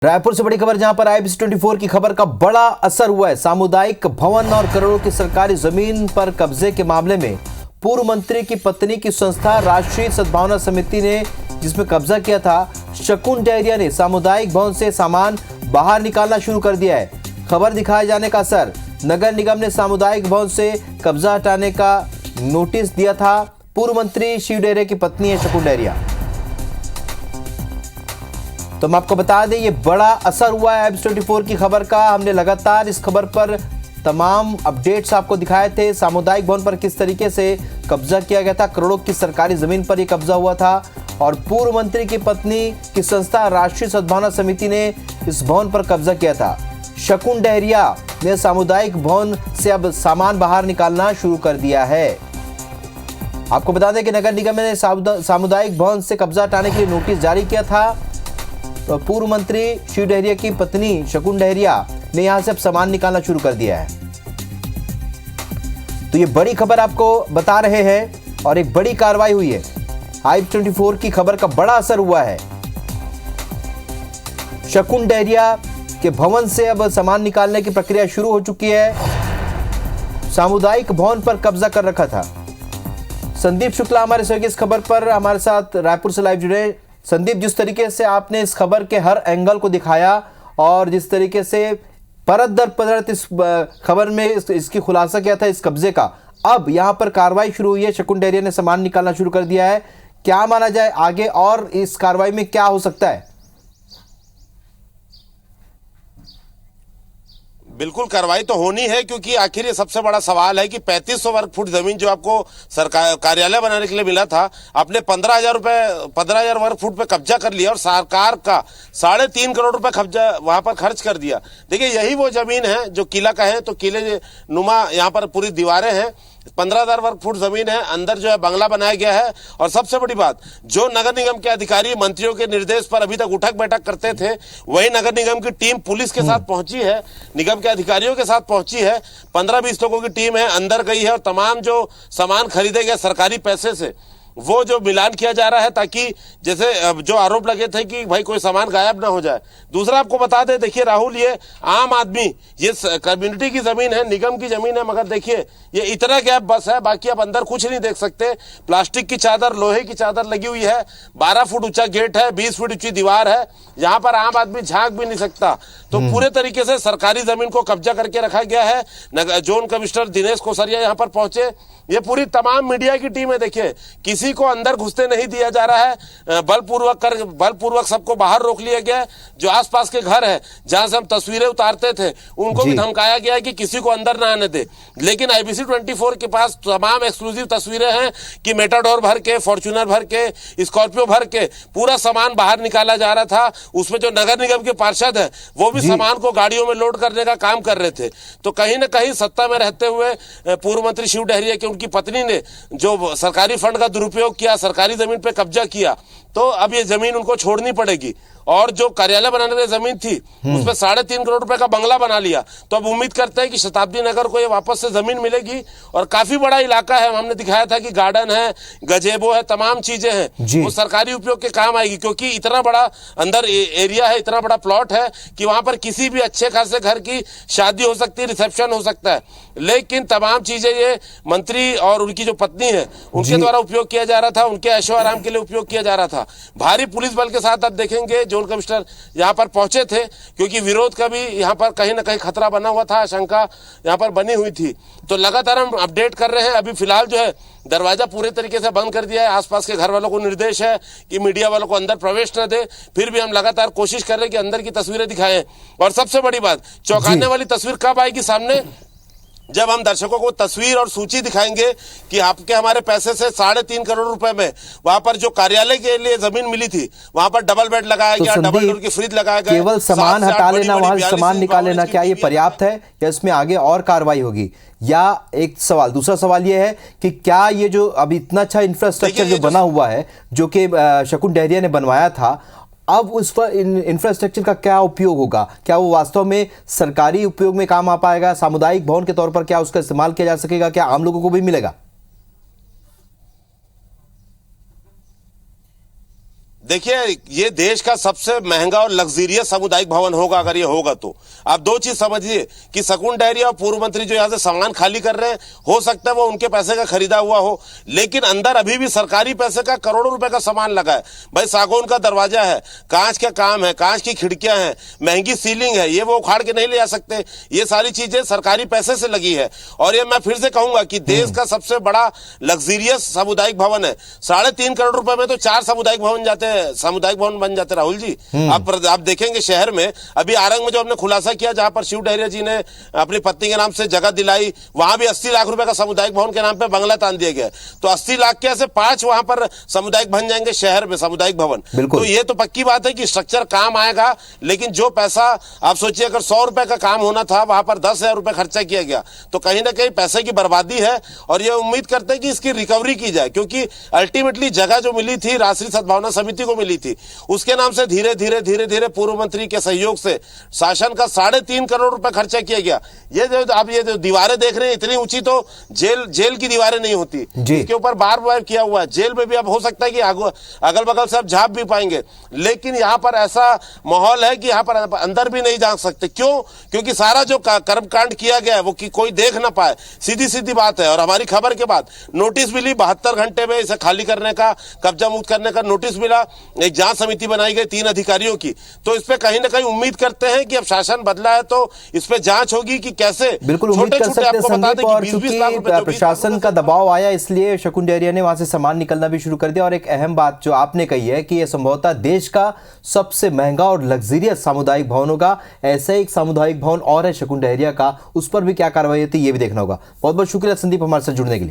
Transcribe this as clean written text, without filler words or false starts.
रायपुर से बड़ी खबर, जहां पर IBC 24 की खबर का बड़ा असर हुआ है। सामुदायिक भवन और करोड़ों की सरकारी जमीन पर कब्जे के मामले में पूर्व मंत्री की पत्नी की संस्था राष्ट्रीय सद्भावना समिति ने जिसमें कब्जा किया था, शकुन डहरिया ने सामुदायिक भवन से सामान बाहर निकालना शुरू कर दिया है। खबर दिखाए जाने का असर, नगर निगम ने सामुदायिक भवन से कब्जा हटाने का नोटिस दिया था। पूर्व मंत्री शिव डहरिया की पत्नी है शकुन डहरिया। तो हम आपको बता दें, ये बड़ा असर हुआ है IBC 24 की खबर का। हमने लगातार इस खबर पर तमाम अपडेट्स आपको दिखाए थे। सामुदायिक भवन पर किस तरीके से कब्जा किया गया था, करोड़ों की सरकारी जमीन पर यह कब्जा हुआ था और पूर्व मंत्री की पत्नी की संस्था राष्ट्रीय सद्भावना समिति ने इस भवन पर कब्जा किया था। शकुन डहरिया ने सामुदायिक भवन से अब सामान बाहर निकालना शुरू कर दिया है। आपको बता दें कि नगर निगम ने सामुदायिक भवन से कब्जा हटाने के लिए नोटिस जारी किया था। पूर्व मंत्री शिव डहरिया की पत्नी शकुन डहरिया ने यहां से अब सामान निकालना शुरू कर दिया है। तो ये बड़ी खबर आपको बता रहे हैं और एक बड़ी कार्रवाई हुई है। IBC 24 की खबर का बड़ा असर हुआ है। शकुन डहरिया के भवन से अब सामान निकालने की प्रक्रिया शुरू हो चुकी है। सामुदायिक भवन पर कब्जा कर रखा था। संदीप शुक्ला हमारे सहयोगी इस खबर पर हमारे साथ रायपुर से लाइव जुड़े। संदीप, जिस तरीके से आपने इस खबर के हर एंगल को दिखाया और जिस तरीके से परत दर परत इस खबर में इसकी खुलासा किया था इस कब्जे का, अब यहां पर कार्रवाई शुरू हुई है। शकुन डहरिया ने सामान निकालना शुरू कर दिया है। क्या माना जाए आगे और इस कार्रवाई में क्या हो सकता है? बिल्कुल कार्रवाई तो होनी है, क्योंकि आखिर ये सबसे बड़ा सवाल है कि 3500 वर्ग फुट जमीन जो आपको सरकार कार्यालय बनाने के लिए मिला था, आपने 15,000 वर्ग फुट पे कब्जा कर लिया और सरकार का 3.5 करोड़ रुपए कब्जा वहां पर खर्च कर दिया। देखिए, यही वो जमीन है जो किला का है, तो किले नुमा यहाँ पर पूरी दीवारें हैं। 15,000 वर्ग फुट जमीन है, अंदर जो है बंगला बनाया गया है। और सबसे बड़ी बात, जो नगर निगम के अधिकारी मंत्रियों के निर्देश पर अभी तक उठक बैठक करते थे, वही नगर निगम की टीम पुलिस के साथ पहुंची है, निगम के अधिकारियों के साथ पहुंची है। 15-20 लोगों की टीम है, अंदर गई है और तमाम जो सामान खरीदे गए सरकारी पैसे से वो जो मिलान किया जा रहा है, ताकि जैसे जो आरोप लगे थे कि भाई कोई सामान गायब ना हो जाए। दूसरा आपको बता दे, देखिए राहुल, ये आम आदमी, ये कम्युनिटी की जमीन है, निगम की जमीन है, मगर देखिए ये इतना गैप बस है, बाकी आप अंदर कुछ नहीं देख सकते। प्लास्टिक की चादर, लोहे की चादर लगी हुई है, 12 फुट ऊंचा गेट है, 20 फुट ऊंची दीवार है, यहाँ पर आम आदमी झांक भी नहीं सकता। तो पूरे तरीके से सरकारी जमीन को कब्जा करके रखा गया है। जोन कमिश्नर दिनेश कोसरिया यहाँ पर पहुंचे। ये पूरी तमाम मीडिया की टीम है। देखिए, किसी को अंदर घुसने नहीं दिया जा रहा है, बलपूर्वक सबको बाहर रोक लिया गया है। जो आसपास के घर है जहां से हम तस्वीरें उतारते थे, उनको भी धमकाया गया है कि किसी को अंदर ना आने दे। लेकिन IBC 24 के पास तमाम एक्सक्लूसिव तस्वीरें हैं कि मेटाडोर भर के, फॉर्च्यूनर भर के, स्कॉर्पियो भर के पूरा सामान बाहर निकाला जा रहा था। उसमें जो नगर निगम के पार्षद है वो भी सामान को गाड़ियों में लोड करने का काम कर रहे थे। तो कहीं ना कहीं सत्ता में रहते हुए पूर्व मंत्री शिव डहरिया की उनकी पत्नी ने जो सरकारी फंड का दुरुपयोग किया, सरकारी जमीन पे कब्जा किया, तो अब ये जमीन उनको छोड़नी पड़ेगी। और जो कार्यालय बनाने की जमीन थी उसमें 3.5 करोड़ रुपए का बंगला बना लिया। तो अब उम्मीद करते हैं कि शताब्दी नगर को ये वापस से जमीन मिलेगी। और काफी बड़ा इलाका है, हमने दिखाया था कि गार्डन है, गजेबो है, तमाम चीजें हैं, वो सरकारी उपयोग के काम आएगी। क्योंकि इतना बड़ा अंदर एरिया है, इतना बड़ा प्लॉट है कि वहां पर किसी भी अच्छे खासे घर की शादी हो सकती है, रिसेप्शन हो सकता है। लेकिन तमाम चीजें ये मंत्री और उनकी जो पत्नी है उनके द्वारा उपयोग किया जा रहा था, उनके ऐशो आराम के लिए उपयोग किया जा रहा था। भारी पुलिस बल के साथ अब देखेंगे, जोन कमिश्नर यहाँ पर पहुंचे थे, क्योंकि विरोध का भी यहाँ पर कहीं ना कहीं खतरा बना हुआ था, आशंका यहाँ पर बनी हुई थी। तो लगातार हम अपडेट कर रहे हैं। अभी फिलहाल जो है दरवाजा पूरे तरीके से बंद कर दिया है। आसपास के घर वालों को निर्देश है कि मीडिया वालों को अंदर प्रवेश न दे। फिर भी हम लगातार कोशिश कर रहे हैं कि अंदर की तस्वीरें दिखाएं। और सबसे बड़ी बात, चौंकाने वाली तस्वीर कब आएगी सामने, जब हम दर्शकों को तस्वीर और सूची दिखाएंगे कि आपके हमारे पैसे से 3.5 करोड़ रुपए में वहां पर जो कार्यालय के लिए जमीन मिली थी, वहां पर डबल बेड लगाया गया, डबल डोर की फ्रिज लगाया गया। केवल सामान हटा लेना, वहां सामान निकाल लेना, क्या ये पर्याप्त है या इसमें आगे और कार्रवाई होगी? या एक सवाल, दूसरा सवाल ये है कि क्या ये जो अभी इतना अच्छा इंफ्रास्ट्रक्चर जो बना हुआ है, जो कि शकुन डहरिया ने बनवाया था, अब उस पर इंफ्रास्ट्रक्चर का क्या उपयोग होगा? क्या वो वास्तव में सरकारी उपयोग में काम आ पाएगा? सामुदायिक भवन के तौर पर क्या उसका इस्तेमाल किया जा सकेगा? क्या आम लोगों को भी मिलेगा? देखिए, ये देश का सबसे महंगा और लग्जरियस सामुदायिक भवन होगा अगर ये होगा तो। आप दो चीज समझिए कि शकुन डेहरिया और पूर्व मंत्री जो यहाँ से सामान खाली कर रहे हैं, हो सकता है वो उनके पैसे का खरीदा हुआ हो, लेकिन अंदर अभी भी सरकारी पैसे का करोड़ों रुपए का सामान लगा है। भाई सागौन का दरवाजा है, कांच का काम है, कांच की खिड़कियां हैं, महंगी सीलिंग है, ये वो उखाड़ के नहीं ले जा सकते। ये सारी चीजें सरकारी पैसे से लगी है। और ये मैं फिर से कहूंगा कि देश का सबसे बड़ा लग्जरियस सामुदायिक भवन है। 3.5 करोड़ रुपए में तो 4 सामुदायिक भवन बन जाते राहुल जी। आप देखेंगे शहर में अभी आरंग में जो हमने खुलासा किया, जहां पर शिव डेहरिया जी ने अपनी पत्नी के नाम से जगह दिलाई, वहां भी 80 लाख रुपए का सामुदायिक भवन के नाम पे बंगला तान दिया गया। तो 80 लाख के ऐसे 5 वहां पर सामुदायिक बन जाएंगे शहर में, सामुदायिक भवन। तो ये तो पक्की बात है कि स्ट्रक्चर काम आएगा, लेकिन जो पैसा आप सोचिए अगर 100 रुपए का काम होना था, वहां पर 10,000 रुपए खर्चा किया गया, तो कहीं ना कहीं पैसे की बर्बादी है। और ये उम्मीद करते हैं कि इसकी रिकवरी की जाए, क्योंकि अल्टीमेटली जगह जो मिली थी राष्ट्रीय सद्भावना समिति को मिली थी, उसके नाम से धीरे धीरे पूर्व मंत्री के सहयोग से शासन का 3.5 करोड़ रुपए खर्चा किया गया। ये जो दीवारें देख रहे हैं इतनी ऊंची, तो जेल की दीवारें नहीं होती, इसके ऊपर बार किया हुआ है। जेल में भी अब हो सकता है कि अगल बगल से आप झांप भी पाएंगे, लेकिन यहाँ पर ऐसा माहौल है कि यहाँ पर अंदर भी नहीं जा सकते। क्यों? क्योंकि सारा जो कर्मकांड किया गया है वो कोई देख ना पाए, सीधी बात है। और हमारी खबर के बाद नोटिस मिली, 72 घंटे में इसे खाली करने का, कब्जा मुक्त करने का नोटिस मिला। एक जांच समिति बनाई गई 3 अधिकारियों की। तो इस पे कहीं ना कहीं उम्मीद करते हैं कि अब शासन बदला है तो इस पे जांच होगी कि कैसे बिल्कुल उम्मीद कर सकते हैं संदीप। और चूंकि प्रशासन का दबाव आया, इसलिए शकुन डेहरिया ने वहां से सामान निकलना भी शुरू कर दिया। और एक अहम बात जो आपने कही है कि यह संभवतः देश का सबसे महंगा और लग्जरियस सामुदायिक भवन होगा। ऐसा एक सामुदायिक भवन और है शकुन डेहरिया का, उस पर भी क्या कार्रवाई होती है ये भी देखना होगा। बहुत बहुत शुक्रिया संदीप हमारे साथ जुड़ने के लिए।